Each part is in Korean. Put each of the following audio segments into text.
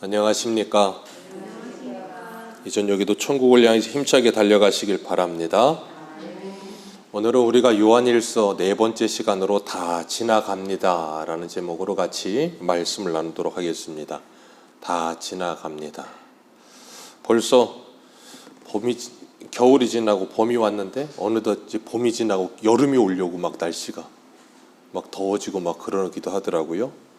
안녕하십니까. 이 저녁에도 천국을 향해서 힘차게 달려가시길 바랍니다. 오늘은 우리가 요한일서 4번째 시간으로 다 지나갑니다 라는 제목으로 같이 말씀을 나누도록 하겠습니다. 다 지나갑니다. 벌써 겨울이 지나고 봄이 왔는데 어느덧 이제 봄이 지나고 여름이 오려고 막 날씨가 막 더워지고 막 그러기도 하더라고요.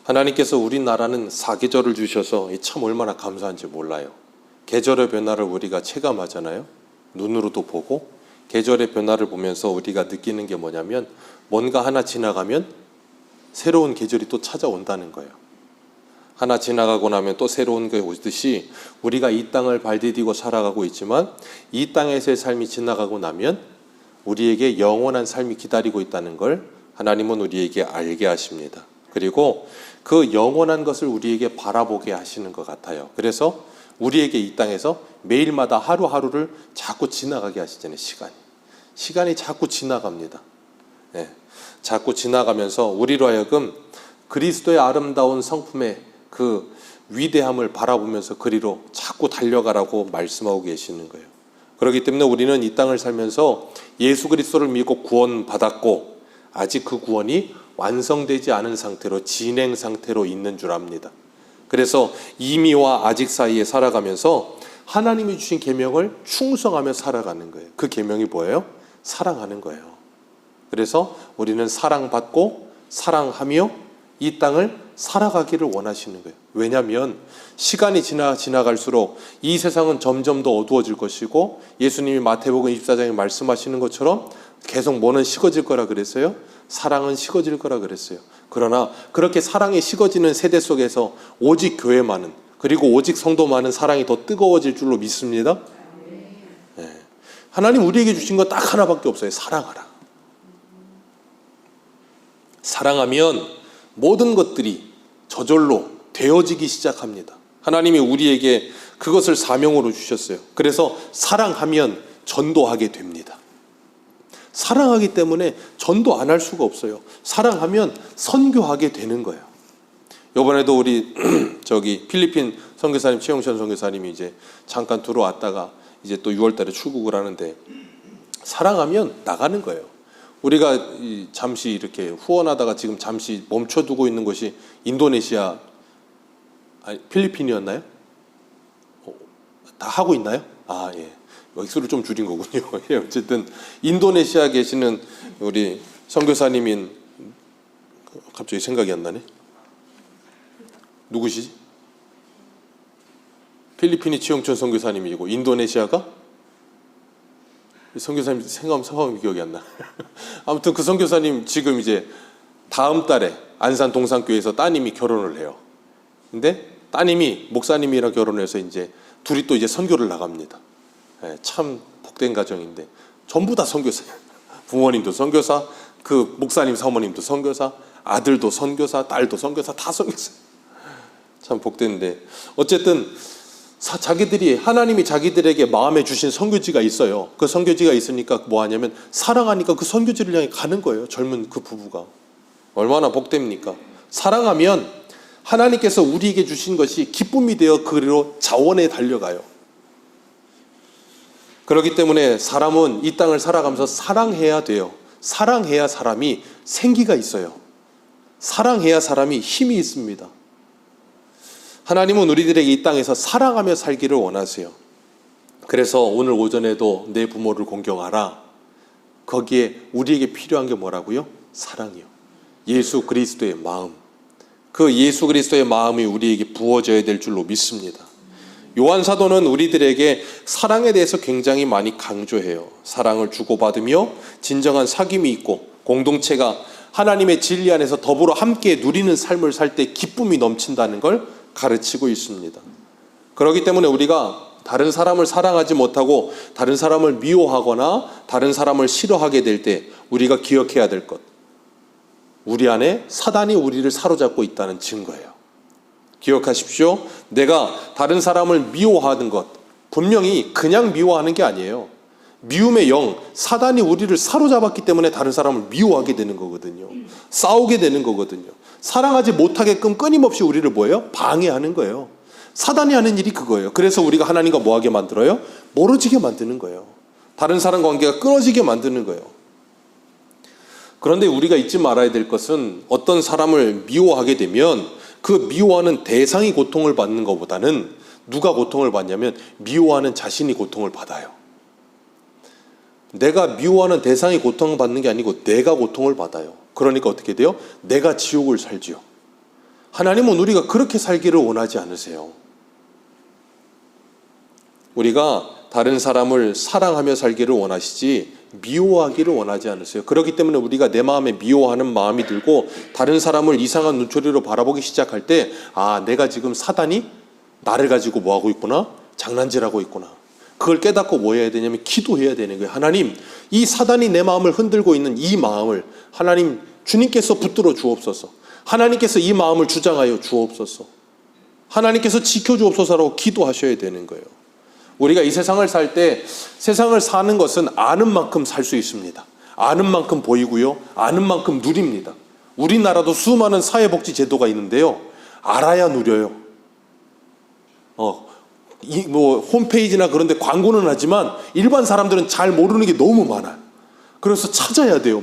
하나님께서 우리나라는 사계절을 주셔서 참 얼마나 감사한지 몰라요. 계절의 변화를 우리가 체감하잖아요. 눈으로도 보고 계절의 변화를 보면서 우리가 느끼는 게 뭐냐면 뭔가 하나 지나가면 새로운 계절이 또 찾아온다는 거예요. 하나 지나가고 나면 또 새로운 게 오듯이 우리가 이 땅을 발디디고 살아가고 있지만 이 땅에서의 삶이 지나가고 나면 우리에게 영원한 삶이 기다리고 있다는 걸 하나님은 우리에게 알게 하십니다. 그리고 그 영원한 것을 우리에게 바라보게 하시는 것 같아요. 그래서 우리에게 이 땅에서 매일마다 하루하루를 자꾸 지나가게 하시잖아요. 시간이 자꾸 지나갑니다. 네. 자꾸 지나가면서 우리로 하여금 그리스도의 아름다운 성품의 그 위대함을 바라보면서 그리로 자꾸 달려가라고 말씀하고 계시는 거예요. 그렇기 때문에 우리는 이 땅을 살면서 예수 그리스도를 믿고 구원받았고 아직 그 구원이 완성되지 않은 상태로 진행 상태로 있는 줄 압니다. 그래서 이미와 아직 사이에 살아가면서 하나님이 주신 계명을 충성하며 살아가는 거예요. 그 계명이 뭐예요? 사랑하는 거예요. 그래서 우리는 사랑받고 사랑하며 이 땅을 살아가기를 원하시는 거예요. 왜냐하면 시간이 지나갈수록 이 세상은 점점 더 어두워질 것이고 예수님이 마태복음 24장에 말씀하시는 것처럼 계속 뭐는 식어질 거라 그랬어요? 사랑은 식어질 거라 그랬어요. 그러나 그렇게 사랑이 식어지는 세대 속에서 오직 교회만은 그리고 오직 성도만은 사랑이 더 뜨거워질 줄로 믿습니다. 네. 하나님 우리에게 주신 거 딱 하나밖에 없어요. 사랑하라. 사랑하면 모든 것들이 저절로 되어지기 시작합니다. 하나님이 우리에게 그것을 사명으로 주셨어요. 그래서 사랑하면 전도하게 됩니다. 사랑하기 때문에 전도 안 할 수가 없어요. 사랑하면 선교하게 되는 거예요. 이번에도 우리 필리핀 선교사님 최용천 선교사님이 이제 잠깐 들어왔다가 이제 또 6월달에 출국을 하는데 사랑하면 나가는 거예요. 우리가 잠시 이렇게 후원하다가 지금 잠시 멈춰두고 있는 것이 인도네시아, 필리핀이었나요? 다 하고 있나요? 예. 액수를 좀 줄인 거군요. 예, 어쨌든 인도네시아에 계시는 우리 선교사님인 갑자기 생각이 안 나네. 누구시지? 필리핀이 최영천 선교사님이고 인도네시아가 선교사님 성함이 기억이 안 나. 아무튼 그 선교사님 지금 이제 다음 달에 안산 동산교회에서 따님이 결혼을 해요. 근데 따님이 목사님이랑 결혼해서 이제 둘이 또 이제 선교를 나갑니다. 참 복된 가정인데 전부 다 선교사예요. 부모님도 선교사, 그 목사님 사모님도 선교사, 아들도 선교사, 딸도 선교사, 다 선교사. 참 복된데 어쨌든 자기들이 하나님이 자기들에게 마음에 주신 선교지가 있어요. 그 선교지가 있으니까 뭐 하냐면 사랑하니까 그 선교지를 향해 가는 거예요. 젊은 그 부부가. 얼마나 복됩니까? 사랑하면 하나님께서 우리에게 주신 것이 기쁨이 되어 그리로 자원에 달려가요. 그렇기 때문에 사람은 이 땅을 살아가면서 사랑해야 돼요. 사랑해야 사람이 생기가 있어요. 사랑해야 사람이 힘이 있습니다. 하나님은 우리들에게 이 땅에서 사랑하며 살기를 원하세요. 그래서 오늘 오전에도 내 부모를 공경하라. 거기에 우리에게 필요한 게 뭐라고요? 사랑이요. 예수 그리스도의 마음. 그 예수 그리스도의 마음이 우리에게 부어져야 될 줄로 믿습니다. 요한 사도는 우리들에게 사랑에 대해서 굉장히 많이 강조해요. 사랑을 주고받으며 진정한 사귐이 있고 공동체가 하나님의 진리 안에서 더불어 함께 누리는 삶을 살 때 기쁨이 넘친다는 걸 가르치고 있습니다. 그렇기 때문에 우리가 다른 사람을 사랑하지 못하고 다른 사람을 미워하거나 다른 사람을 싫어하게 될 때 우리가 기억해야 될 것. 우리 안에 사단이 우리를 사로잡고 있다는 증거예요. 기억하십시오. 내가 다른 사람을 미워하는 것, 분명히 그냥 미워하는 게 아니에요. 미움의 영, 사단이 우리를 사로잡았기 때문에 다른 사람을 미워하게 되는 거거든요. 싸우게 되는 거거든요. 사랑하지 못하게끔 끊임없이 우리를 뭐예요? 방해하는 거예요. 사단이 하는 일이 그거예요. 그래서 우리가 하나님과 뭐하게 만들어요? 멀어지게 만드는 거예요. 다른 사람 관계가 끊어지게 만드는 거예요. 그런데 우리가 잊지 말아야 될 것은 어떤 사람을 미워하게 되면 그 미워하는 대상이 고통을 받는 것보다는 누가 고통을 받냐면 미워하는 자신이 고통을 받아요. 내가 미워하는 대상이 고통을 받는 게 아니고 내가 고통을 받아요. 그러니까 어떻게 돼요? 내가 지옥을 살지요. 하나님은 우리가 그렇게 살기를 원하지 않으세요. 우리가 다른 사람을 사랑하며 살기를 원하시지 미워하기를 원하지 않으세요. 그렇기 때문에 우리가 내 마음에 미워하는 마음이 들고 다른 사람을 이상한 눈초리로 바라보기 시작할 때 내가 지금 사단이 나를 가지고 뭐하고 있구나? 장난질하고 있구나. 그걸 깨닫고 뭐 해야 되냐면 기도해야 되는 거예요. 하나님, 이 사단이 내 마음을 흔들고 있는 이 마음을 하나님 주님께서 붙들어 주옵소서. 하나님께서 이 마음을 주장하여 주옵소서. 하나님께서 지켜주옵소서라고 기도하셔야 되는 거예요. 우리가 이 세상을 살 때 세상을 사는 것은 아는 만큼 살 수 있습니다. 아는 만큼 보이고요. 아는 만큼 누립니다. 우리나라도 수많은 사회복지 제도가 있는데요. 알아야 누려요. 홈페이지나 그런 데 광고는 하지만 일반 사람들은 잘 모르는 게 너무 많아요. 그래서 찾아야 돼요.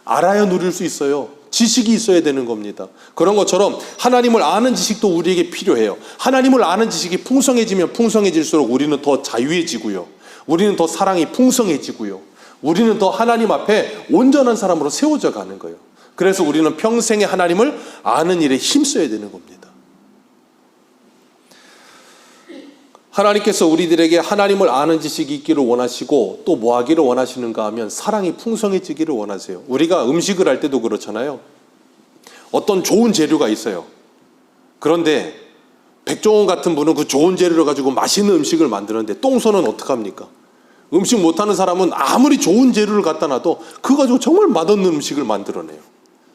알아야 누릴 수 있어요. 지식이 있어야 되는 겁니다. 그런 것처럼 하나님을 아는 지식도 우리에게 필요해요. 하나님을 아는 지식이 풍성해지면 풍성해질수록 우리는 더 자유해지고요. 우리는 더 사랑이 풍성해지고요. 우리는 더 하나님 앞에 온전한 사람으로 세워져 가는 거예요. 그래서 우리는 평생에 하나님을 아는 일에 힘써야 되는 겁니다. 하나님께서 우리들에게 하나님을 아는 지식이 있기를 원하시고 또 뭐 하기를 원하시는가 하면 사랑이 풍성해지기를 원하세요. 우리가 음식을 할 때도 그렇잖아요. 어떤 좋은 재료가 있어요. 그런데 백종원 같은 분은 그 좋은 재료를 가지고 맛있는 음식을 만드는데 똥손은 어떡합니까? 음식 못하는 사람은 아무리 좋은 재료를 갖다 놔도 그거 가지고 정말 맛없는 음식을 만들어내요.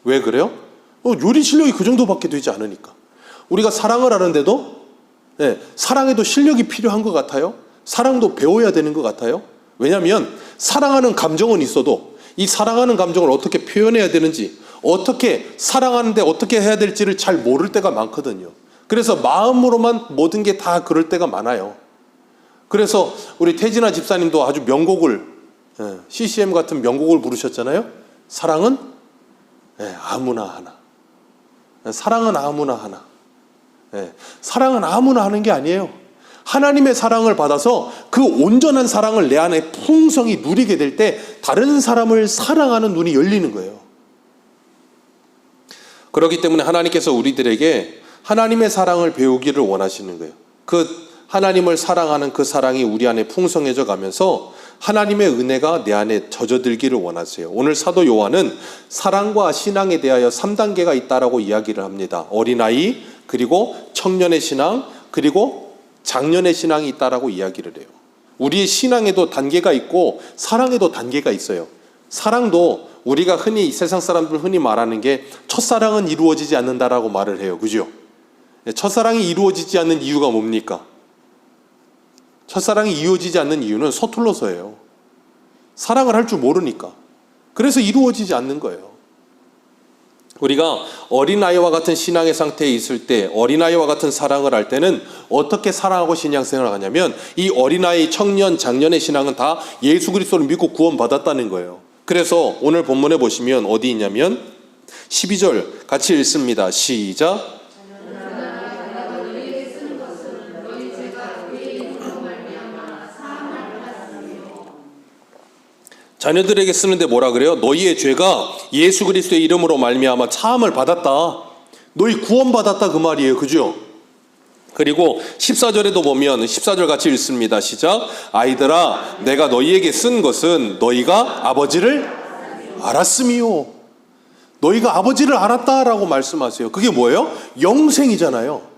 왜 그래요? 요리 실력이 그 정도밖에 되지 않으니까. 우리가 사랑을 하는데도 사랑에도 실력이 필요한 것 같아요. 사랑도 배워야 되는 것 같아요. 왜냐하면 사랑하는 감정은 있어도 이 사랑하는 감정을 어떻게 표현해야 되는지, 어떻게 사랑하는데 어떻게 해야 될지를 잘 모를 때가 많거든요. 그래서 마음으로만 모든 게 다 그럴 때가 많아요. 그래서 우리 태진아 집사님도 아주 명곡을 CCM 같은 명곡을 부르셨잖아요. 사랑은 아무나 하나. 사랑은 아무나 하나. 사랑은 아무나 하는 게 아니에요. 하나님의 사랑을 받아서 그 온전한 사랑을 내 안에 풍성히 누리게 될 때 다른 사람을 사랑하는 눈이 열리는 거예요. 그렇기 때문에 하나님께서 우리들에게 하나님의 사랑을 배우기를 원하시는 거예요. 그 하나님을 사랑하는 그 사랑이 우리 안에 풍성해져 가면서 하나님의 은혜가 내 안에 젖어들기를 원하세요. 오늘 사도 요한은 사랑과 신앙에 대하여 3단계가 있다라고 이야기를 합니다. 어린아이, 그리고 청년의 신앙, 그리고 장년의 신앙이 있다라고 이야기를 해요. 우리의 신앙에도 단계가 있고 사랑에도 단계가 있어요. 사랑도 우리가 세상 사람들 흔히 말하는 게 첫사랑은 이루어지지 않는다라고 말을 해요. 그죠? 첫사랑이 이루어지지 않는 이유가 뭡니까? 첫사랑이 이루어지지 않는 이유는 서툴러서예요. 사랑을 할 줄 모르니까. 그래서 이루어지지 않는 거예요. 우리가 어린아이와 같은 신앙의 상태에 있을 때, 어린아이와 같은 사랑을 할 때는 어떻게 사랑하고 신앙생활을 하냐면 이 어린아이, 청년, 장년의 신앙은 다 예수 그리스도를 믿고 구원받았다는 거예요. 그래서 오늘 본문에 보시면 어디 있냐면 12절 같이 읽습니다. 시작. 자녀들에게 쓰는데 뭐라 그래요? 너희의 죄가 예수 그리스도의 이름으로 말미암아 사함을 받았다. 너희 구원받았다 그 말이에요. 그죠? 그리고 14절에도 보면 14절 같이 읽습니다. 시작. 아이들아 내가 너희에게 쓴 것은 너희가 아버지를 알았음이요. 너희가 아버지를 알았다라고 말씀하세요. 그게 뭐예요? 영생이잖아요.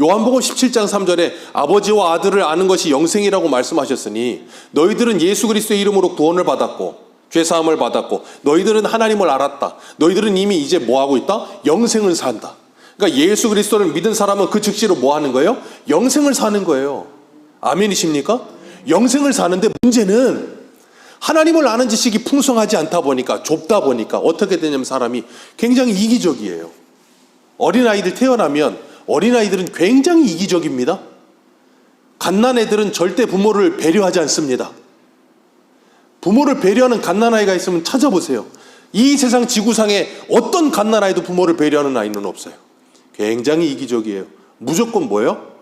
요한복음 17장 3절에 아버지와 아들을 아는 것이 영생이라고 말씀하셨으니 너희들은 예수 그리스도의 이름으로 구원을 받았고 죄사함을 받았고 너희들은 하나님을 알았다. 너희들은 이미 이제 뭐하고 있다? 영생을 산다. 그러니까 예수 그리스도를 믿은 사람은 그 즉시로 뭐 하는 거예요? 영생을 사는 거예요. 아멘이십니까? 영생을 사는데 문제는 하나님을 아는 지식이 풍성하지 않다 보니까, 좁다 보니까 어떻게 되냐면 사람이 굉장히 이기적이에요. 어린아이들 태어나면 어린아이들은 굉장히 이기적입니다. 갓난애들은 절대 부모를 배려하지 않습니다. 부모를 배려하는 갓난아이가 있으면 찾아보세요. 이 세상 지구상에 어떤 갓난아이도 부모를 배려하는 아이는 없어요. 굉장히 이기적이에요. 무조건 뭐예요?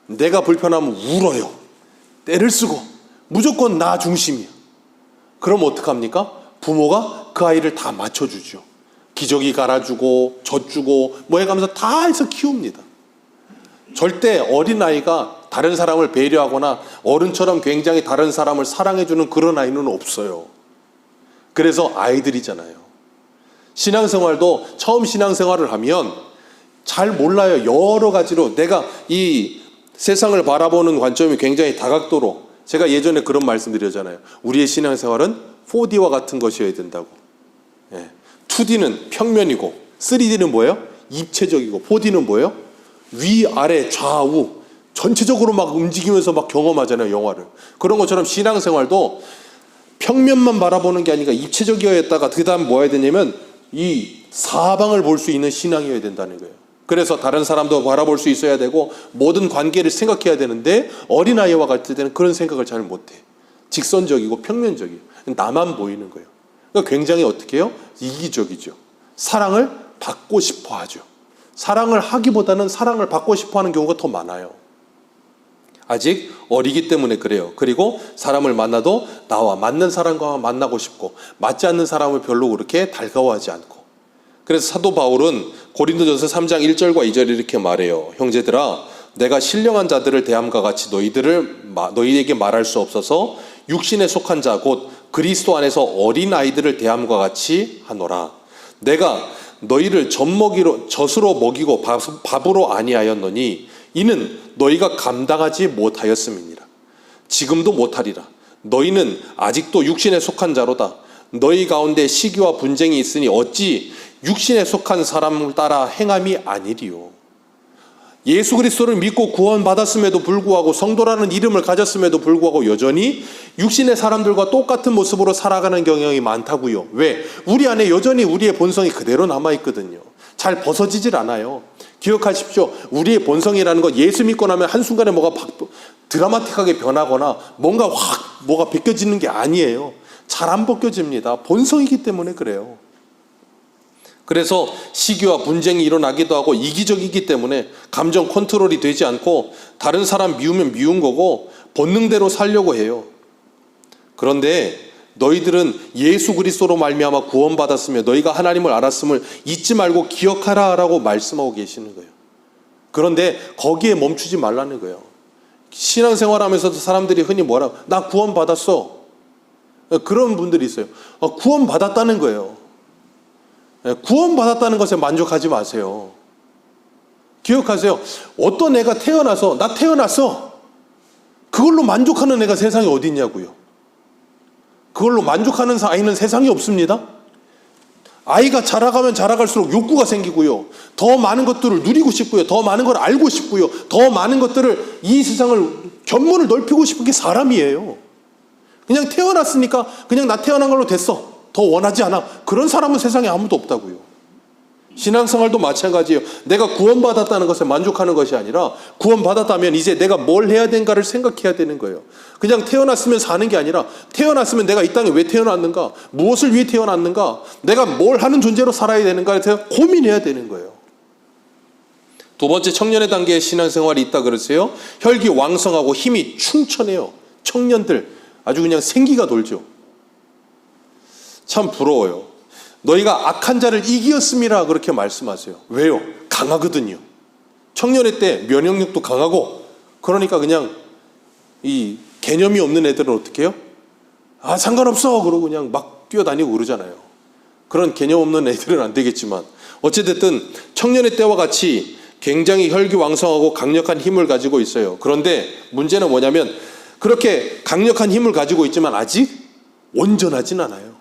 내가 불편하면 울어요. 떼를 쓰고 무조건 나 중심이야. 그럼 어떡합니까? 부모가 그 아이를 다 맞춰주죠. 기저귀 갈아주고 젖주고 뭐 해가면서 다 해서 키웁니다. 절대 어린아이가 다른 사람을 배려하거나 어른처럼 굉장히 다른 사람을 사랑해주는 그런 아이는 없어요. 그래서 아이들이잖아요. 신앙생활도 처음 신앙생활을 하면 잘 몰라요. 여러 가지로 내가 이 세상을 바라보는 관점이 굉장히 다각도로, 제가 예전에 그런 말씀 드렸잖아요. 우리의 신앙생활은 4D와 같은 것이어야 된다고. 2D는 평면이고 3D는 뭐예요? 입체적이고 4D는 뭐예요? 위, 아래, 좌우 전체적으로 막 움직이면서 막 경험하잖아요. 영화를. 그런 것처럼 신앙생활도 평면만 바라보는 게 아니라 입체적이어야겠다가 그 다음 뭐 해야 되냐면 이 사방을 볼 수 있는 신앙이어야 된다는 거예요. 그래서 다른 사람도 바라볼 수 있어야 되고 모든 관계를 생각해야 되는데 어린아이와 같을 때는 그런 생각을 잘 못해. 직선적이고 평면적이에요. 나만 보이는 거예요. 그러니까 굉장히 어떻게 해요? 이기적이죠. 사랑을 받고 싶어 하죠. 사랑을 하기보다는 사랑을 받고 싶어 하는 경우가 더 많아요. 아직 어리기 때문에 그래요. 그리고 사람을 만나도 나와 맞는 사람과 만나고 싶고 맞지 않는 사람을 별로 그렇게 달가워하지 않고. 그래서 사도 바울은 고린도전서 3장 1절과 2절에 이렇게 말해요. 형제들아, 내가 신령한 자들을 대함과 같이 너희에게 말할 수 없어서 육신에 속한 자 곧 그리스도 안에서 어린 아이들을 대함과 같이 하노라. 내가 너희를 젖으로 먹이고 밥으로 아니하였노니 이는 너희가 감당하지 못하였음이니라. 지금도 못하리라. 너희는 아직도 육신에 속한 자로다. 너희 가운데 시기와 분쟁이 있으니 어찌 육신에 속한 사람을 따라 행함이 아니리요. 예수 그리스도를 믿고 구원받았음에도 불구하고 성도라는 이름을 가졌음에도 불구하고 여전히 육신의 사람들과 똑같은 모습으로 살아가는 경향이 많다고요. 왜? 우리 안에 여전히 우리의 본성이 그대로 남아있거든요. 잘 벗어지질 않아요. 기억하십시오. 우리의 본성이라는 건 예수 믿고 나면 한순간에 뭐가 드라마틱하게 변하거나 뭐가 벗겨지는 게 아니에요. 잘 안 벗겨집니다. 본성이기 때문에 그래요. 그래서 시기와 분쟁이 일어나기도 하고 이기적이기 때문에 감정 컨트롤이 되지 않고 다른 사람 미우면 미운 거고 본능대로 살려고 해요. 그런데 너희들은 예수 그리스도로 말미암아 구원받았으며 너희가 하나님을 알았음을 잊지 말고 기억하라라고 말씀하고 계시는 거예요. 그런데 거기에 멈추지 말라는 거예요. 신앙생활하면서도 사람들이 흔히 뭐라고, 나 구원받았어. 그런 분들이 있어요. 구원받았다는 거예요. 구원받았다는 것에 만족하지 마세요. 기억하세요. 어떤 애가 태어나서 나 태어났어. 그걸로 만족하는 애가 세상에 어디 있냐고요. 그걸로 만족하는 아이는 세상에 없습니다. 아이가 자라가면 자라갈수록 욕구가 생기고요. 더 많은 것들을 누리고 싶고요. 더 많은 걸 알고 싶고요. 더 많은 것들을 이 세상을 견문을 넓히고 싶은 게 사람이에요. 그냥 태어났으니까 그냥 나 태어난 걸로 됐어. 더 원하지 않아. 그런 사람은 세상에 아무도 없다고요. 신앙생활도 마찬가지예요. 내가 구원받았다는 것에 만족하는 것이 아니라 구원받았다면 이제 내가 뭘 해야 되는가를 생각해야 되는 거예요. 그냥 태어났으면 사는 게 아니라 태어났으면 내가 이 땅에 왜 태어났는가? 무엇을 위해 태어났는가? 내가 뭘 하는 존재로 살아야 되는가에 대해서 고민해야 되는 거예요. 두 번째, 청년의 단계에 신앙생활이 있다 그러세요. 혈기 왕성하고 힘이 충천해요. 청년들 아주 그냥 생기가 돌죠. 참 부러워요. 너희가 악한 자를 이기었음이라 그렇게 말씀하세요. 왜요? 강하거든요. 청년의 때 면역력도 강하고, 그러니까 그냥 이 개념이 없는 애들은 어떻게 해요? 상관없어 그러고 그냥 막 뛰어다니고 그러잖아요. 그런 개념 없는 애들은 안 되겠지만 어찌됐든 청년의 때와 같이 굉장히 혈기왕성하고 강력한 힘을 가지고 있어요. 그런데 문제는 뭐냐면 그렇게 강력한 힘을 가지고 있지만 아직 온전하진 않아요.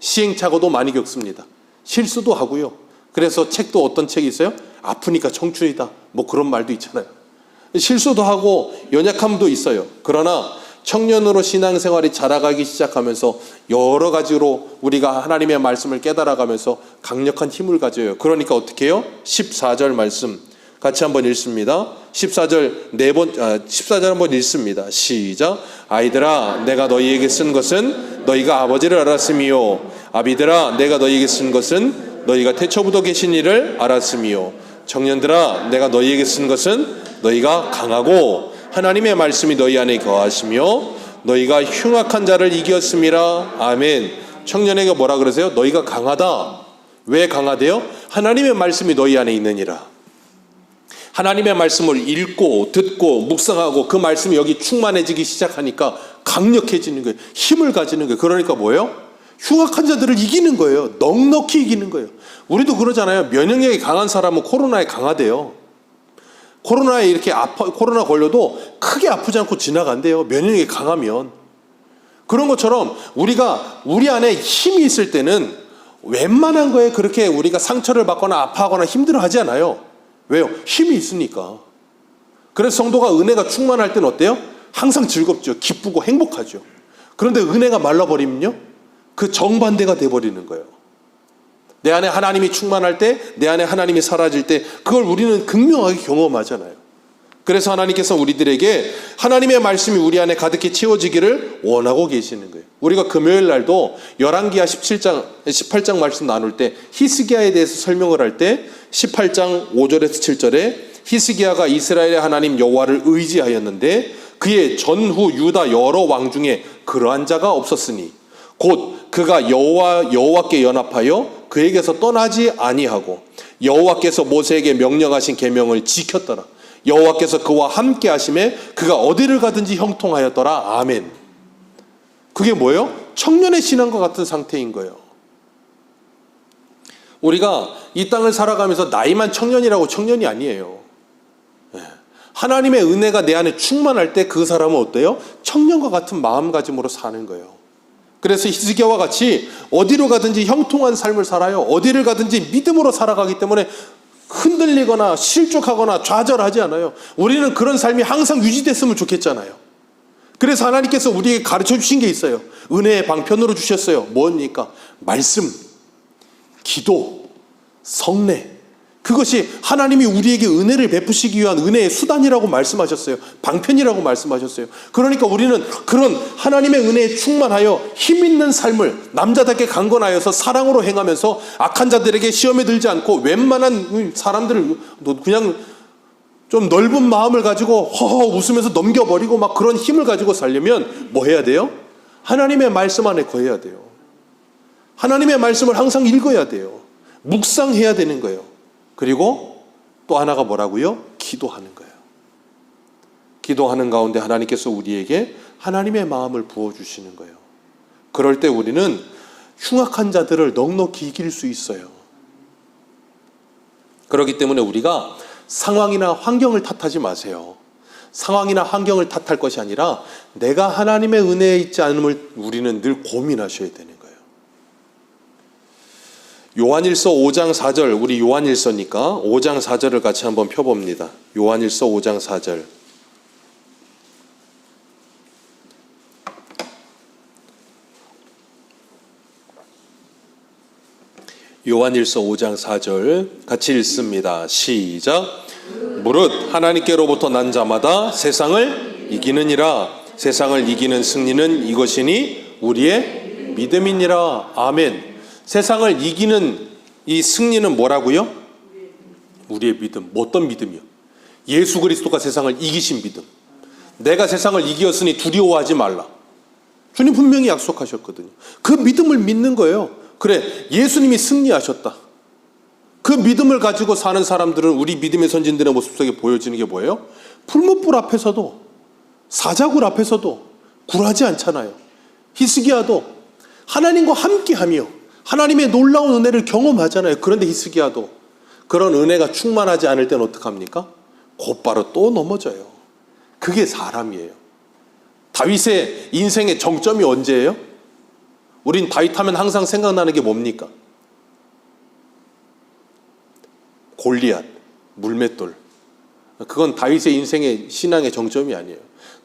시행착오도 많이 겪습니다. 실수도 하고요. 그래서 책도 어떤 책이 있어요? 아프니까 청춘이다. 뭐 그런 말도 있잖아요. 실수도 하고 연약함도 있어요. 그러나 청년으로 신앙생활이 자라가기 시작하면서 여러 가지로 우리가 하나님의 말씀을 깨달아가면서 강력한 힘을 가져요. 그러니까 어떻게 해요? 14절 말씀 같이 한번 읽습니다. 14절 한번 읽습니다. 시작. 아이들아, 내가 너희에게 쓴 것은 너희가 아버지를 알았음이요. 아비들아, 내가 너희에게 쓴 것은 너희가 태초부터 계신 이를 알았음이요. 청년들아, 내가 너희에게 쓴 것은 너희가 강하고 하나님의 말씀이 너희 안에 거하시며 너희가 흉악한 자를 이겼음이라. 아멘. 청년에게 뭐라 그러세요? 너희가 강하다. 왜 강하대요? 하나님의 말씀이 너희 안에 있느니라. 하나님의 말씀을 읽고 듣고 묵상하고 그 말씀이 여기 충만해지기 시작하니까 강력해지는 거예요. 힘을 가지는 거예요. 그러니까 뭐예요? 흉악한 자들을 이기는 거예요. 넉넉히 이기는 거예요. 우리도 그러잖아요. 면역력이 강한 사람은 코로나에 강하대요. 코로나에 코로나 걸려도 크게 아프지 않고 지나간대요. 면역력이 강하면. 그런 것처럼 우리가 우리 안에 힘이 있을 때는 웬만한 거에 그렇게 우리가 상처를 받거나 아파하거나 힘들어하지 않아요. 왜요? 힘이 있으니까. 그래서 성도가 은혜가 충만할 때는 어때요? 항상 즐겁죠. 기쁘고 행복하죠. 그런데 은혜가 말라버리면요, 그 정반대가 돼버리는 거예요. 내 안에 하나님이 충만할 때, 내 안에 하나님이 사라질 때 그걸 우리는 극명하게 경험하잖아요. 그래서 하나님께서 우리들에게 하나님의 말씀이 우리 안에 가득히 채워지기를 원하고 계시는 거예요. 우리가 금요일 날도 열왕기하 18장 말씀 나눌 때 히스기야에 대해서 설명을 할 때 18장 5절에서 7절에 히스기야가 이스라엘의 하나님 여호와를 의지하였는데 그의 전후 유다 여러 왕 중에 그러한 자가 없었으니 곧 그가 여호와께 연합하여 그에게서 떠나지 아니하고 여호와께서 모세에게 명령하신 계명을 지켰더라. 여호와께서 그와 함께 하심에 그가 어디를 가든지 형통하였더라. 아멘. 그게 뭐예요? 청년의 신앙과 같은 상태인 거예요. 우리가 이 땅을 살아가면서 나이만 청년이라고 청년이 아니에요. 하나님의 은혜가 내 안에 충만할 때 그 사람은 어때요? 청년과 같은 마음가짐으로 사는 거예요. 그래서 히스기야와 같이 어디로 가든지 형통한 삶을 살아요. 어디를 가든지 믿음으로 살아가기 때문에 흔들리거나 실족하거나 좌절하지 않아요. 우리는 그런 삶이 항상 유지됐으면 좋겠잖아요. 그래서 하나님께서 우리에게 가르쳐 주신 게 있어요. 은혜의 방편으로 주셨어요. 뭡니까? 말씀, 기도, 성례. 그것이 하나님이 우리에게 은혜를 베푸시기 위한 은혜의 수단이라고 말씀하셨어요. 방편이라고 말씀하셨어요. 그러니까 우리는 그런 하나님의 은혜에 충만하여 힘 있는 삶을 남자답게 강건하여서 사랑으로 행하면서 악한 자들에게 시험에 들지 않고 웬만한 사람들을 그냥 좀 넓은 마음을 가지고 허허 웃으면서 넘겨버리고 막 그런 힘을 가지고 살려면 뭐 해야 돼요? 하나님의 말씀 안에 거해야 돼요. 하나님의 말씀을 항상 읽어야 돼요. 묵상해야 되는 거예요. 그리고 또 하나가 뭐라고요? 기도하는 거예요. 기도하는 가운데 하나님께서 우리에게 하나님의 마음을 부어주시는 거예요. 그럴 때 우리는 흉악한 자들을 넉넉히 이길 수 있어요. 그렇기 때문에 우리가 상황이나 환경을 탓하지 마세요. 상황이나 환경을 탓할 것이 아니라 내가 하나님의 은혜에 있지 않음을 우리는 늘 고민하셔야 되는 거예요. 요한일서 5장 4절, 우리 요한일서니까 5장 4절을 같이 한번 펴봅니다. 요한일서 5장 4절. 요한일서 5장 4절 같이 읽습니다. 시작. 무릇 하나님께로부터 난 자마다 세상을 이기느니라. 세상을 이기는 승리는 이것이니 우리의 믿음이니라. 아멘. 세상을 이기는 이 승리는 뭐라고요? 우리의 믿음. 어떤 믿음이요? 예수 그리스도가 세상을 이기신 믿음. 내가 세상을 이기었으니 두려워하지 말라. 주님 분명히 약속하셨거든요. 그 믿음을 믿는 거예요. 그래, 예수님이 승리하셨다. 그 믿음을 가지고 사는 사람들은 우리 믿음의 선진들의 모습 속에 보여지는 게 뭐예요? 풀무불 앞에서도 사자굴 앞에서도 굴하지 않잖아요. 히스기야도 하나님과 함께하며 하나님의 놀라운 은혜를 경험하잖아요. 그런데 히스기야도 그런 은혜가 충만하지 않을 때는 어떡합니까? 곧바로 또 넘어져요. 그게 사람이에요. 다윗의 인생의 정점이 언제예요? 우린 다윗 하면 항상 생각나는 게 뭡니까? 골리앗, 물맷돌. 그건 다윗의 인생의 신앙의 정점이 아니에요.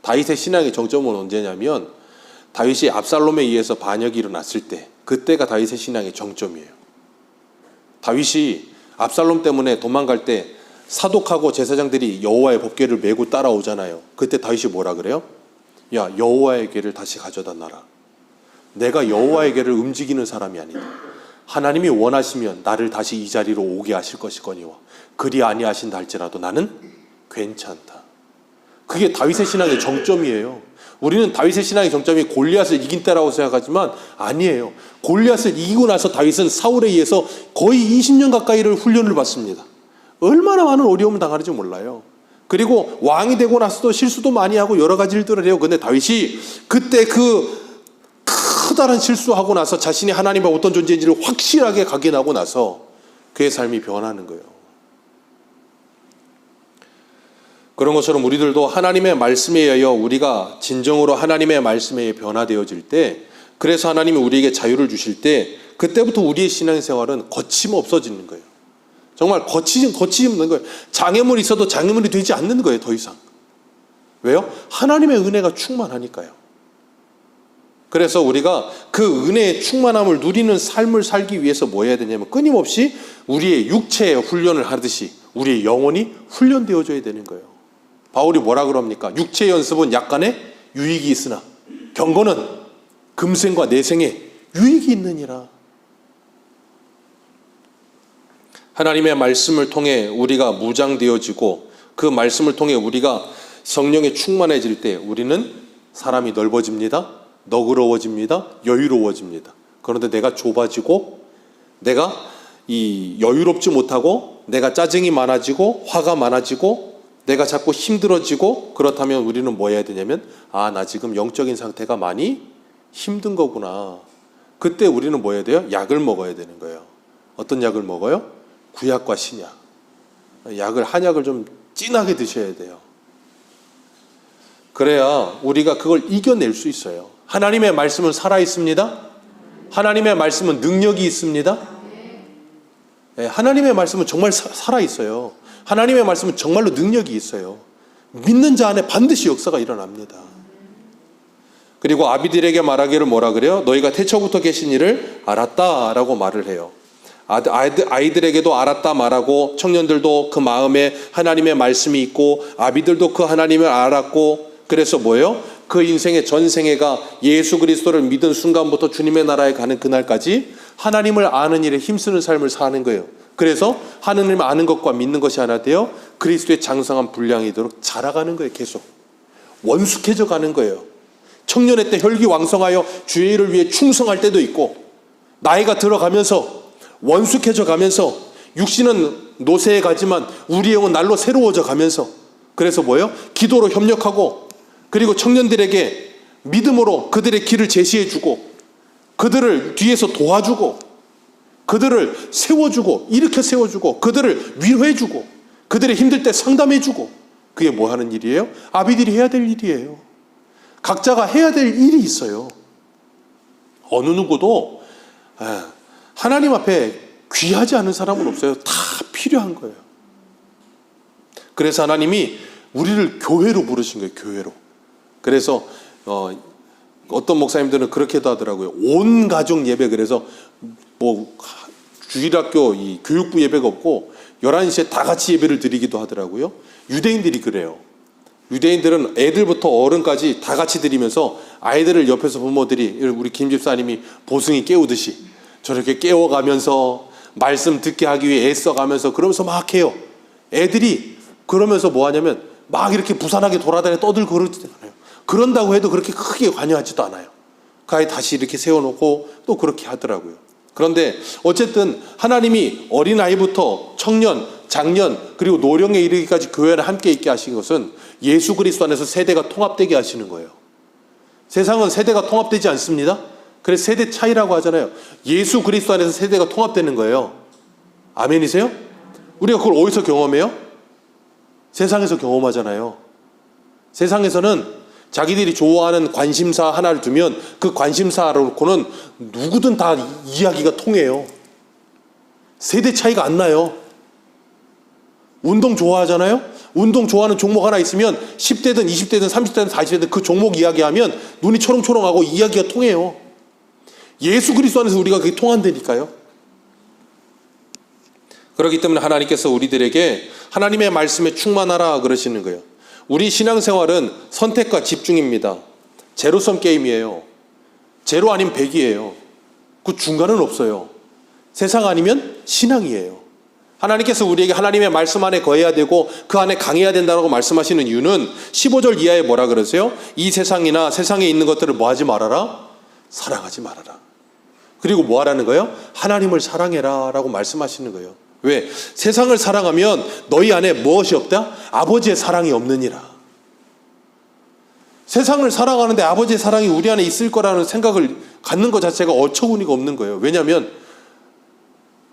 다윗의 신앙의 정점은 언제냐면 다윗이 압살롬에 의해서 반역이 일어났을 때, 그때가 다윗의 신앙의 정점이에요. 다윗이 압살롬 때문에 도망갈 때 사독하고 제사장들이 여호와의 법궤를 메고 따라오잖아요. 그때 다윗이 뭐라 그래요? 야, 여호와의 궤를 다시 가져다 놔라. 내가 여호와의 궤를 움직이는 사람이 아니다. 하나님이 원하시면 나를 다시 이 자리로 오게 하실 것이거니와 그리 아니하신다 할지라도 나는 괜찮다. 그게 다윗의 신앙의 정점이에요. 우리는 다윗의 신앙의 정점이 골리앗을 이긴 때라고 생각하지만 아니에요. 골리앗을 이기고 나서 다윗은 사울에 의해서 거의 20년 가까이를 훈련을 받습니다. 얼마나 많은 어려움을 당하는지 몰라요. 그리고 왕이 되고 나서도 실수도 많이 하고 여러 가지 일들을 해요. 근데 다윗이 그때 그 크다란 실수하고 나서 자신이 하나님과 어떤 존재인지를 확실하게 각인하고 나서 그의 삶이 변하는 거예요. 그런 것처럼 우리들도 하나님의 말씀에 의하여 우리가 진정으로 하나님의 말씀에 변화되어질 때, 그래서 하나님이 우리에게 자유를 주실 때 그때부터 우리의 신앙생활은 거침없어지는 거예요. 정말 거침없는 거예요. 장애물이 있어도 장애물이 되지 않는 거예요. 더 이상. 왜요? 하나님의 은혜가 충만하니까요. 그래서 우리가 그 은혜의 충만함을 누리는 삶을 살기 위해서 뭐 해야 되냐면 끊임없이 우리의 육체의 훈련을 하듯이 우리의 영혼이 훈련되어져야 되는 거예요. 바울이 뭐라 그럽니까? 육체의 연습은 약간의 유익이 있으나 경건은 금생과 내생에 유익이 있느니라. 하나님의 말씀을 통해 우리가 무장되어지고 그 말씀을 통해 우리가 성령에 충만해질 때 우리는 사람이 넓어집니다. 너그러워집니다. 여유로워집니다. 그런데 내가 좁아지고 내가 이 여유롭지 못하고 내가 짜증이 많아지고 화가 많아지고 내가 자꾸 힘들어지고 그렇다면 우리는 뭐 해야 되냐면 나 지금 영적인 상태가 많이 힘든 거구나. 그때 우리는 뭐 해야 돼요? 약을 먹어야 되는 거예요. 어떤 약을 먹어요? 구약과 신약. 한약을 좀 진하게 드셔야 돼요. 그래야 우리가 그걸 이겨낼 수 있어요. 하나님의 말씀은 살아있습니다. 하나님의 말씀은 능력이 있습니다. 하나님의 말씀은 정말 살아있어요. 하나님의 말씀은 정말로 능력이 있어요. 믿는 자 안에 반드시 역사가 일어납니다. 그리고 아비들에게 말하기를 뭐라 그래요? 너희가 태초부터 계신 이를 알았다라고 말을 해요. 아이들에게도 알았다 말하고 청년들도 그 마음에 하나님의 말씀이 있고 아비들도 그 하나님을 알았고 그래서 뭐예요? 그 인생의 전생애가 예수 그리스도를 믿은 순간부터 주님의 나라에 가는 그날까지 하나님을 아는 일에 힘쓰는 삶을 사는 거예요. 그래서 하나님을 아는 것과 믿는 것이 하나 되어 그리스도의 장성한 분량이도록 자라가는 거예요. 계속 원숙해져 가는 거예요. 청년의 때 혈기왕성하여 주의 일을 위해 충성할 때도 있고 나이가 들어가면서 원숙해져 가면서 육신은 노쇠해 가지만 우리 영은 날로 새로워져 가면서 그래서 뭐예요? 기도로 협력하고 그리고 청년들에게 믿음으로 그들의 길을 제시해주고 그들을 뒤에서 도와주고 그들을 세워주고 일으켜 세워주고 그들을 위로해주고 그들의 힘들 때 상담해주고 그게 뭐 하는 일이에요? 아비들이 해야 될 일이에요. 각자가 해야 될 일이 있어요. 어느 누구도 하나님 앞에 귀하지 않은 사람은 없어요. 다 필요한 거예요. 그래서 하나님이 우리를 교회로 부르신 거예요. 교회로. 그래서 어떤 목사님들은 그렇게도 하더라고요. 온 가족 예배. 그래서 뭐 주일학교 이 교육부 예배가 없고 11시에 다 같이 예배를 드리기도 하더라고요. 유대인들이 그래요. 유대인들은 애들부터 어른까지 다 같이 드리면서 아이들을 옆에서 부모들이 우리 김 집사님이 보승이 깨우듯이 저렇게 깨워가면서 말씀 듣게 하기 위해 애써가면서 그러면서 막 해요. 애들이 그러면서 뭐 하냐면 막 이렇게 부산하게 돌아다니며 떠들고 그러지도 않아요. 그런다고 해도 그렇게 크게 관여하지도 않아요. 그 아이 다시 이렇게 세워놓고 또 그렇게 하더라고요. 그런데 어쨌든 하나님이 어린아이부터 청년, 장년 그리고 노령에 이르기까지 교회를 함께 있게 하신 것은 예수 그리스도 안에서 세대가 통합되게 하시는 거예요. 세상은 세대가 통합되지 않습니다. 그래서 세대 차이라고 하잖아요. 예수 그리스도 안에서 세대가 통합되는 거예요. 아멘이세요? 우리가 그걸 어디서 경험해요? 세상에서 경험하잖아요. 세상에서는 자기들이 좋아하는 관심사 하나를 두면 그 관심사로 놓고는 누구든 다 이야기가 통해요. 세대 차이가 안 나요. 운동 좋아하잖아요. 운동 좋아하는 종목 하나 있으면 10대든 20대든 30대든 40대든 그 종목 이야기하면 눈이 초롱초롱하고 이야기가 통해요. 예수 그리스도 안에서 우리가 그게 통한다니까요. 그렇기 때문에 하나님께서 우리들에게 하나님의 말씀에 충만하라 그러시는 거예요. 우리 신앙생활은 선택과 집중입니다. 제로섬 게임이에요. 제로 아니면 100이에요. 그 중간은 없어요. 세상 아니면 신앙이에요. 하나님께서 우리에게 하나님의 말씀 안에 거해야 되고 그 안에 강해야 된다고 말씀하시는 이유는 15절 이하에 뭐라 그러세요? 이 세상이나 세상에 있는 것들을 뭐 하지 말아라? 사랑하지 말아라. 그리고 뭐 하라는 거예요? 하나님을 사랑해라 라고 말씀하시는 거예요. 왜? 세상을 사랑하면 너희 안에 무엇이 없다? 아버지의 사랑이 없느니라. 세상을 사랑하는데 아버지의 사랑이 우리 안에 있을 거라는 생각을 갖는 것 자체가 어처구니가 없는 거예요. 왜냐하면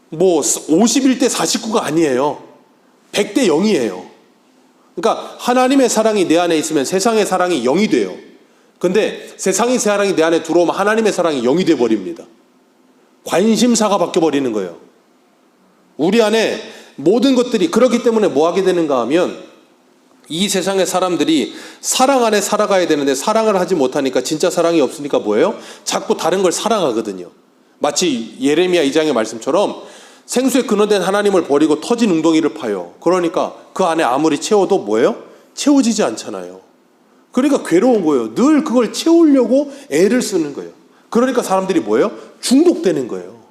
뭐 51대 49가 아니에요. 100대 0이에요. 그러니까 하나님의 사랑이 내 안에 있으면 세상의 사랑이 0이 돼요. 근데 세상의 사랑이 내 안에 들어오면 하나님의 사랑이 0이 돼버립니다. 관심사가 바뀌어버리는 거예요. 우리 안에 모든 것들이 그렇기 때문에 뭐 하게 되는가 하면 이 세상의 사람들이 사랑 안에 살아가야 되는데 사랑을 하지 못하니까 진짜 사랑이 없으니까 뭐예요? 자꾸 다른 걸 사랑하거든요. 마치 예레미야 2장의 말씀처럼 생수에 근원된 하나님을 버리고 터진 웅덩이를 파요. 그러니까 그 안에 아무리 채워도 뭐예요? 채워지지 않잖아요. 그러니까 괴로운 거예요. 늘 그걸 채우려고 애를 쓰는 거예요. 그러니까 사람들이 뭐예요? 중독되는 거예요.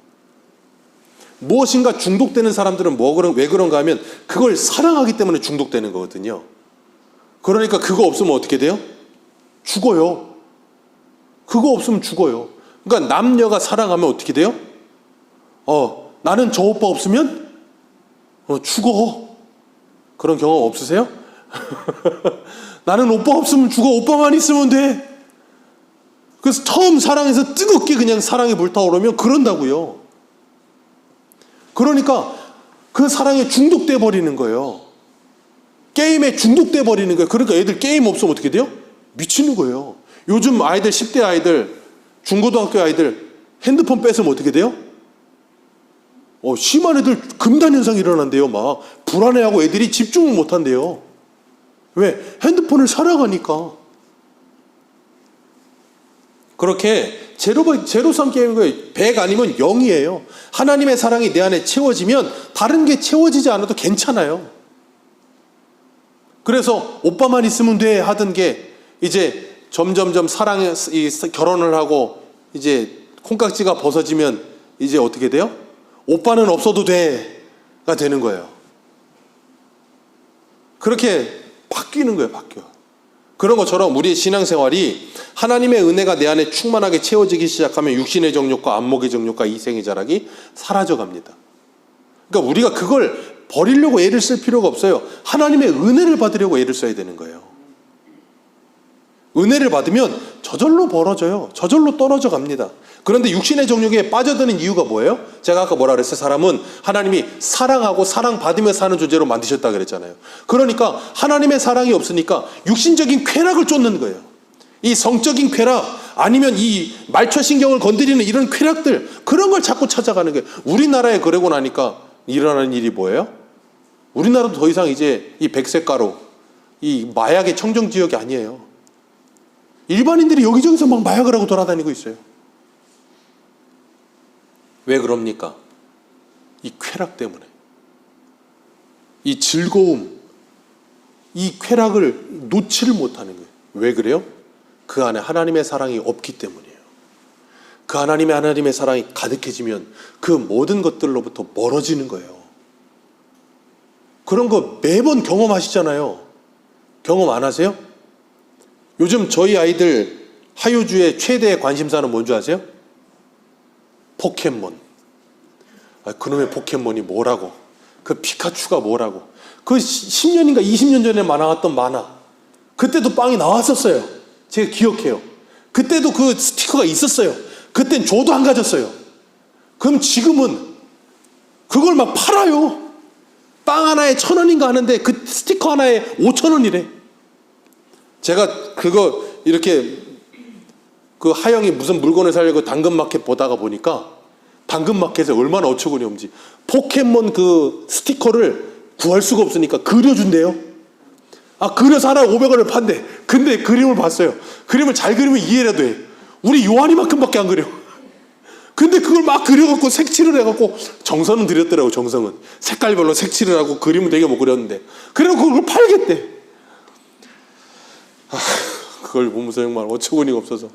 무엇인가 중독되는 사람들은 왜 그런가 하면 그걸 사랑하기 때문에 중독되는 거거든요. 그러니까 그거 없으면 어떻게 돼요? 죽어요. 그거 없으면 죽어요. 그러니까 남녀가 사랑하면 어떻게 돼요? 나는 저 오빠 없으면 죽어. 그런 경험 없으세요? 나는 오빠 없으면 죽어. 오빠만 있으면 돼. 그래서 처음 사랑해서 뜨겁게 그냥 사랑이 불타오르면 그런다고요. 그러니까 그 사랑에 중독돼 버리는 거예요. 게임에 중독돼 버리는 거예요. 그러니까 애들 게임 없으면 어떻게 돼요? 미치는 거예요. 요즘 아이들 10대 아이들, 중고등학교 아이들 핸드폰 뺏으면 어떻게 돼요? 심한 애들 금단 현상이 일어난대요. 막 불안해하고 애들이 집중을 못 한대요. 왜? 핸드폰을 사랑하니까. 그렇게 제로섬 게임인 거예요. 100 아니면 0이에요. 하나님의 사랑이 내 안에 채워지면 다른 게 채워지지 않아도 괜찮아요. 그래서 오빠만 있으면 돼 하던 게 이제 점점점 결혼을 하고 이제 콩깍지가 벗어지면 이제 어떻게 돼요? 오빠는 없어도 돼가 되는 거예요. 그렇게 바뀌는 거예요. 바뀌어. 그런 것처럼 우리의 신앙생활이 하나님의 은혜가 내 안에 충만하게 채워지기 시작하면 육신의 정욕과 안목의 정욕과 이생의 자락이 사라져갑니다. 그러니까 우리가 그걸 버리려고 애를 쓸 필요가 없어요. 하나님의 은혜를 받으려고 애를 써야 되는 거예요. 은혜를 받으면 저절로 벌어져요. 저절로 떨어져 갑니다. 그런데 육신의 정욕에 빠져드는 이유가 뭐예요? 제가 아까 뭐라 그랬어요? 사람은 하나님이 사랑하고 사랑받으며 사는 존재로 만드셨다 그랬잖아요. 그러니까 하나님의 사랑이 없으니까 육신적인 쾌락을 쫓는 거예요. 이 성적인 쾌락 아니면 이 말초신경을 건드리는 이런 쾌락들, 그런 걸 자꾸 찾아가는 거예요. 우리나라에 그러고 나니까 일어나는 일이 뭐예요? 우리나라도 더 이상 이제 이 백색가루, 이 마약의 청정지역이 아니에요. 일반인들이 여기저기서 막 마약을 하고 돌아다니고 있어요. 왜 그럽니까? 이 쾌락 때문에. 이 즐거움, 이 쾌락을 놓지를 못하는 거예요. 왜 그래요? 그 안에 하나님의 사랑이 없기 때문이에요. 그 하나님의 사랑이 가득해지면 그 모든 것들로부터 멀어지는 거예요. 그런 거 매번 경험하시잖아요. 경험 안 하세요? 요즘 저희 아이들 하유주의 최대의 관심사는 뭔지 아세요? 포켓몬. 그놈의 포켓몬이 뭐라고? 그 피카츄가 뭐라고? 그 10년인가 20년 전에 나왔던 만화. 그때도 빵이 나왔었어요. 제가 기억해요. 그때도 그 스티커가 있었어요. 그땐 저도 안 가졌어요. 그럼 지금은 그걸 막 팔아요. 빵 하나에 1,000원인가 하는데 그 스티커 하나에 5,000원이래. 제가 그거 이렇게 그 하영이 무슨 물건을 사려고 당근마켓 보다가 보니까 당근마켓에 얼마나 어처구니 없는지 포켓몬 그 스티커를 구할 수가 없으니까 그려준대요. 그려서 하나에 500원을 판대. 근데 그림을 봤어요. 그림을 잘 그리면 이해라도 해. 우리 요한이만큼밖에 안 그려. 근데 그걸 막 그려갖고 색칠을 해갖고 정성은 들였더라고. 정성은 색깔별로 색칠을 하고 그림은 되게 못 그렸는데, 그리고 그걸 팔겠대. 그걸 보면서 정말 어처구니가 없어서.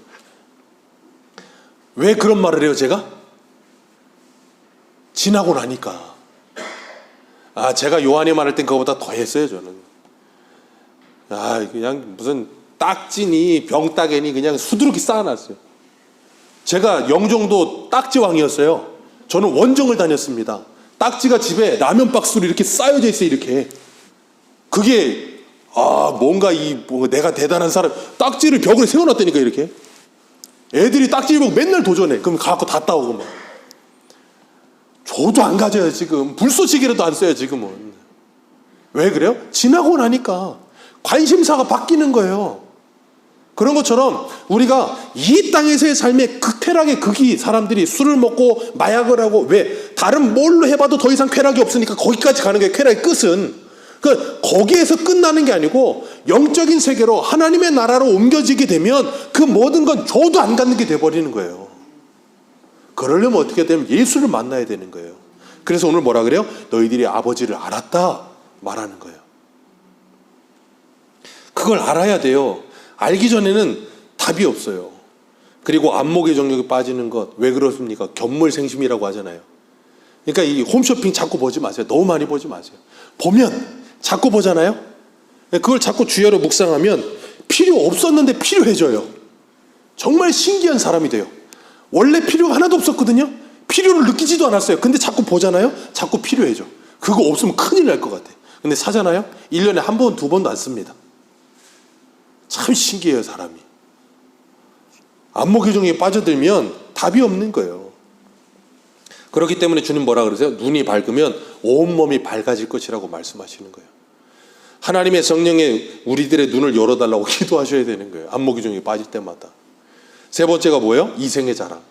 왜 그런 말을 해요 제가? 지나고 나니까. 제가 요한이 말할 땐 그거보다 더 했어요 저는. 그냥 무슨 딱지니 병따개니 그냥 수두룩이 쌓아놨어요. 제가 영종도 딱지왕이었어요. 저는 원정을 다녔습니다. 딱지가 집에 라면 박스로 이렇게 쌓여져 있어요. 이렇게. 그게 뭔가 내가 대단한 사람. 딱지를 벽으로 세워놨다니까 이렇게. 애들이 딱지를 보고 맨날 도전해. 그럼 가갖고 다 따오고 막. 저도 안 가져요 지금. 불쏘시개라도 안 써요 지금은. 왜 그래요? 지나고 나니까 관심사가 바뀌는 거예요. 그런 것처럼 우리가 이 땅에서의 삶의 쾌락의 극이, 사람들이 술을 먹고 마약을 하고, 왜? 다른 뭘로 해봐도 더 이상 쾌락이 없으니까 거기까지 가는 게 쾌락의 끝은. 거기에서 끝나는 게 아니고 영적인 세계로 하나님의 나라로 옮겨지게 되면 그 모든 건 저도 안 갖는 게 돼버리는 거예요. 그러려면 어떻게 되면 예수를 만나야 되는 거예요. 그래서 오늘 뭐라 그래요? 너희들이 아버지를 알았다 말하는 거예요. 그걸 알아야 돼요. 알기 전에는 답이 없어요. 그리고 안목의 정욕에 빠지는 것, 왜 그렇습니까? 견물생심이라고 하잖아요. 그러니까 이 홈쇼핑 자꾸 보지 마세요. 너무 많이 보지 마세요. 보면 자꾸 보잖아요. 그걸 자꾸 주야로 묵상하면 필요 없었는데 필요해져요. 정말 신기한 사람이 돼요. 원래 필요가 하나도 없었거든요. 필요를 느끼지도 않았어요. 근데 자꾸 보잖아요. 자꾸 필요해져. 그거 없으면 큰일 날 것 같아. 근데 사잖아요. 1년에 한 번, 두 번도 안 씁니다. 참 신기해요 사람이. 안목의 정욕에 빠져들면 답이 없는 거예요. 그렇기 때문에 주님 뭐라 그러세요? 눈이 밝으면 온몸이 밝아질 것이라고 말씀하시는 거예요. 하나님의 성령에 우리들의 눈을 열어달라고 기도하셔야 되는 거예요. 안목의 정욕에 빠질 때마다. 세 번째가 뭐예요? 이생의 자랑.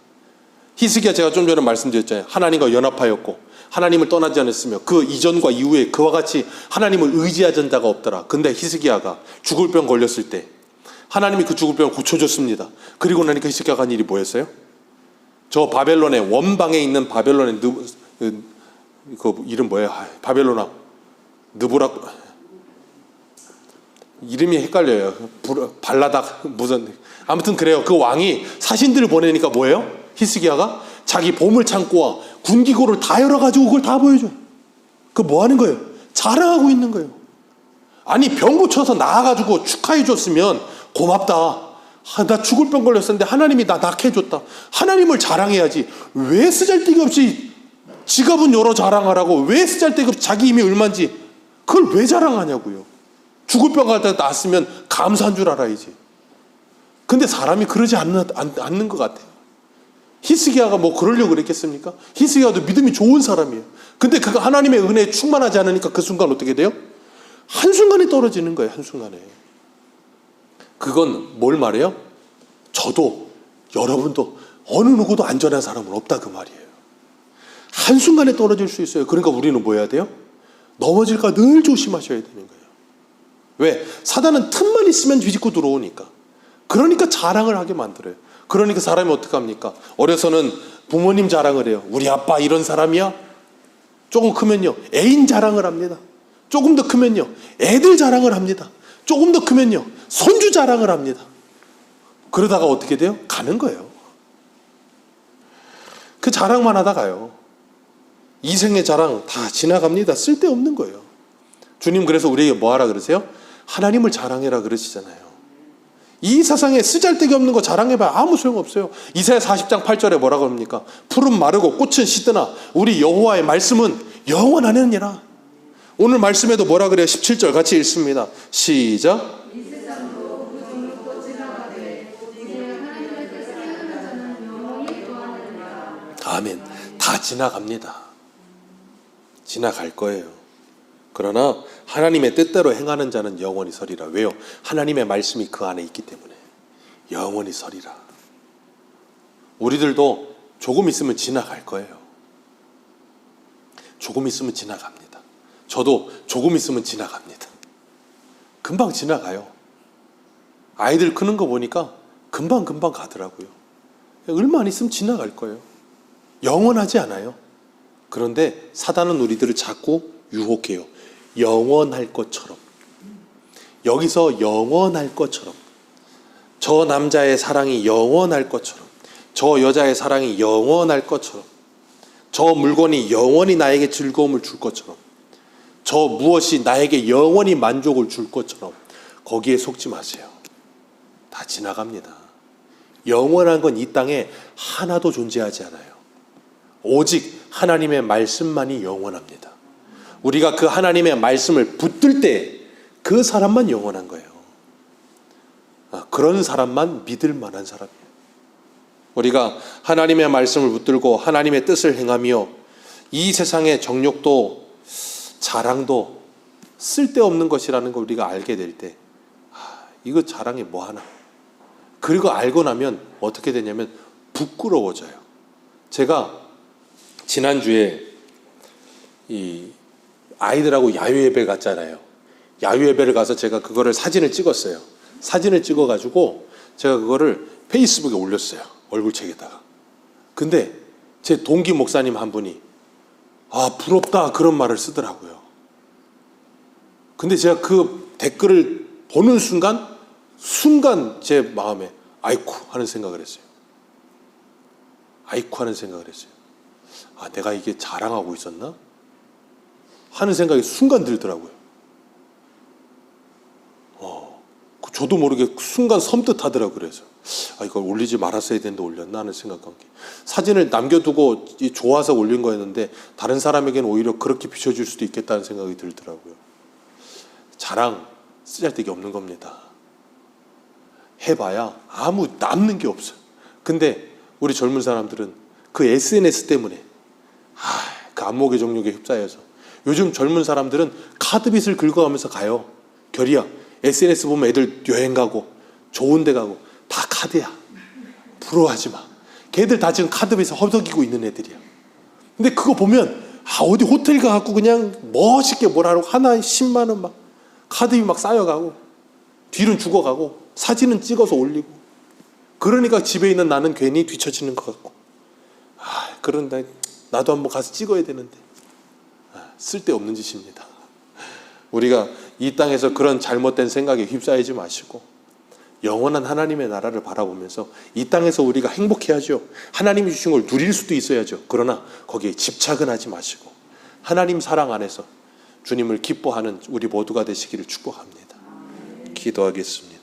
히스기야, 제가 좀 전에 말씀드렸잖아요. 하나님과 연합하였고 하나님을 떠나지 않았으며 그 이전과 이후에 그와 같이 하나님을 의지하던 자가 없더라. 근데 히스기야가 죽을 병 걸렸을 때 하나님이 그 죽을 병을 고쳐줬습니다. 그리고 나니까 히스기야가 한 일이 뭐였어요? 저 바벨론의 원방에 있는 바벨론의 그 이름 뭐예요? 바벨론왕 느부락, 이름이 헷갈려요. 발라닥 무슨, 아무튼 그래요. 그 왕이 사신들을 보내니까 뭐예요? 히스기야가 자기 보물 창고와 군기고를 다 열어가지고 그걸 다 보여줘요. 그 뭐 하는 거예요? 자랑하고 있는 거예요. 아니 병 고쳐서 나아가지고 축하해 줬으면 고맙다. 나 죽을 병 걸렸었는데 하나님이 나 낫게 해줬다. 하나님을 자랑해야지. 왜 쓰잘데기 없이 지갑은 열어 자랑하라고, 왜 쓰잘데기 없이 자기 힘이 얼마인지 그걸 왜 자랑하냐고요. 죽을 병 갈 때 낫으면 감사한 줄 알아야지. 근데 사람이 그러지 않는 것 같아요. 히스기야가 뭐 그러려고 그랬겠습니까? 히스기야도 믿음이 좋은 사람이에요. 근데 그가 하나님의 은혜에 충만하지 않으니까 그 순간 어떻게 돼요? 한순간에 떨어지는 거예요. 한순간에. 그건 뭘 말해요? 저도 여러분도 어느 누구도 안전한 사람은 없다 그 말이에요. 한순간에 떨어질 수 있어요. 그러니까 우리는 뭐 해야 돼요? 넘어질까 늘 조심하셔야 되는 거예요. 왜? 사단은 틈만 있으면 뒤집고 들어오니까. 그러니까 자랑을 하게 만들어요. 그러니까 사람이 어떡합니까? 어려서는 부모님 자랑을 해요. 우리 아빠 이런 사람이야? 조금 크면요 애인 자랑을 합니다. 조금 더 크면요 애들 자랑을 합니다. 조금 더 크면요 손주 자랑을 합니다. 그러다가 어떻게 돼요? 가는 거예요. 그 자랑만 하다 가요. 이생의 자랑 다 지나갑니다. 쓸데없는 거예요. 주님 그래서 우리에게 뭐 하라 그러세요? 하나님을 자랑해라 그러시잖아요. 이 세상에 쓰잘데기 없는 거 자랑해봐야 아무 소용없어요. 이사야 40장 8절에 뭐라고 합니까? 풀은 마르고 꽃은 시드나 우리 여호와의 말씀은 영원하느니라. 오늘 말씀에도 뭐라 그래요? 17절 같이 읽습니다. 시작. 아멘. 다 지나갑니다. 지나갈 거예요. 그러나 하나님의 뜻대로 행하는 자는 영원히 서리라. 왜요? 하나님의 말씀이 그 안에 있기 때문에 영원히 서리라. 우리들도 조금 있으면 지나갈 거예요. 조금 있으면 지나갑니다. 저도 조금 있으면 지나갑니다. 금방 지나가요. 아이들 크는 거 보니까 금방 가더라고요. 얼마 안 있으면 지나갈 거예요. 영원하지 않아요. 그런데 사단은 우리들을 자꾸 유혹해요. 영원할 것처럼. 여기서 영원할 것처럼. 저 남자의 사랑이 영원할 것처럼. 저 여자의 사랑이 영원할 것처럼. 저 물건이 영원히 나에게 즐거움을 줄 것처럼. 저 무엇이 나에게 영원히 만족을 줄 것처럼. 거기에 속지 마세요. 다 지나갑니다. 영원한 건 이 땅에 하나도 존재하지 않아요. 오직 하나님의 말씀만이 영원합니다. 우리가 그 하나님의 말씀을 붙들 때 그 사람만 영원한 거예요. 그런 사람만 믿을 만한 사람이에요. 우리가 하나님의 말씀을 붙들고 하나님의 뜻을 행하며 이 세상의 정욕도 자랑도 쓸데없는 것이라는 걸 우리가 알게 될 때 이거 자랑이 뭐하나. 그리고 알고 나면 어떻게 되냐면 부끄러워져요. 제가 지난주에 이 아이들하고 야유예배 갔잖아요. 야유예배를 가서 제가 그거를 사진을 찍었어요. 사진을 찍어가지고 제가 그거를 페이스북에 올렸어요. 얼굴책에다가. 근데 제 동기 목사님 한 분이 부럽다 그런 말을 쓰더라고요. 근데 제가 그 댓글을 보는 순간 제 마음에 아이쿠 하는 생각을 했어요. 아이쿠 하는 생각을 했어요. 내가 이게 자랑하고 있었나? 하는 생각이 순간 들더라고요. 저도 모르게 순간 섬뜩하더라고요. 그래서 이걸 올리지 말았어야 되는데 올렸나 하는 생각한 게, 사진을 남겨두고 좋아서 올린 거였는데 다른 사람에게는 오히려 그렇게 비춰줄 수도 있겠다는 생각이 들더라고요. 자랑 쓰잘데기 없는 겁니다. 해봐야 아무 남는 게 없어요. 근데 우리 젊은 사람들은 그 SNS 때문에 그 안목의 정욕에 휩싸여서 요즘 젊은 사람들은 카드빚을 긁어가면서 가요. 결이야. SNS 보면 애들 여행 가고 좋은 데 가고 다 카드야. 부러워하지 마. 걔들 다 지금 카드빚에 허덕이고 있는 애들이야. 근데 그거 보면 어디 호텔 가갖고 그냥 멋있게 뭘 하라고 하나에 10만 원 막 카드비 막 쌓여가고 뒤는 죽어가고 사진은 찍어서 올리고, 그러니까 집에 있는 나는 괜히 뒤처지는 것 같고 그런데 나도 한번 가서 찍어야 되는데 쓸데없는 짓입니다. 우리가 이 땅에서 그런 잘못된 생각에 휩싸이지 마시고 영원한 하나님의 나라를 바라보면서 이 땅에서 우리가 행복해야죠. 하나님이 주신 걸 누릴 수도 있어야죠. 그러나 거기에 집착은 하지 마시고 하나님 사랑 안에서 주님을 기뻐하는 우리 모두가 되시기를 축복합니다. 기도하겠습니다.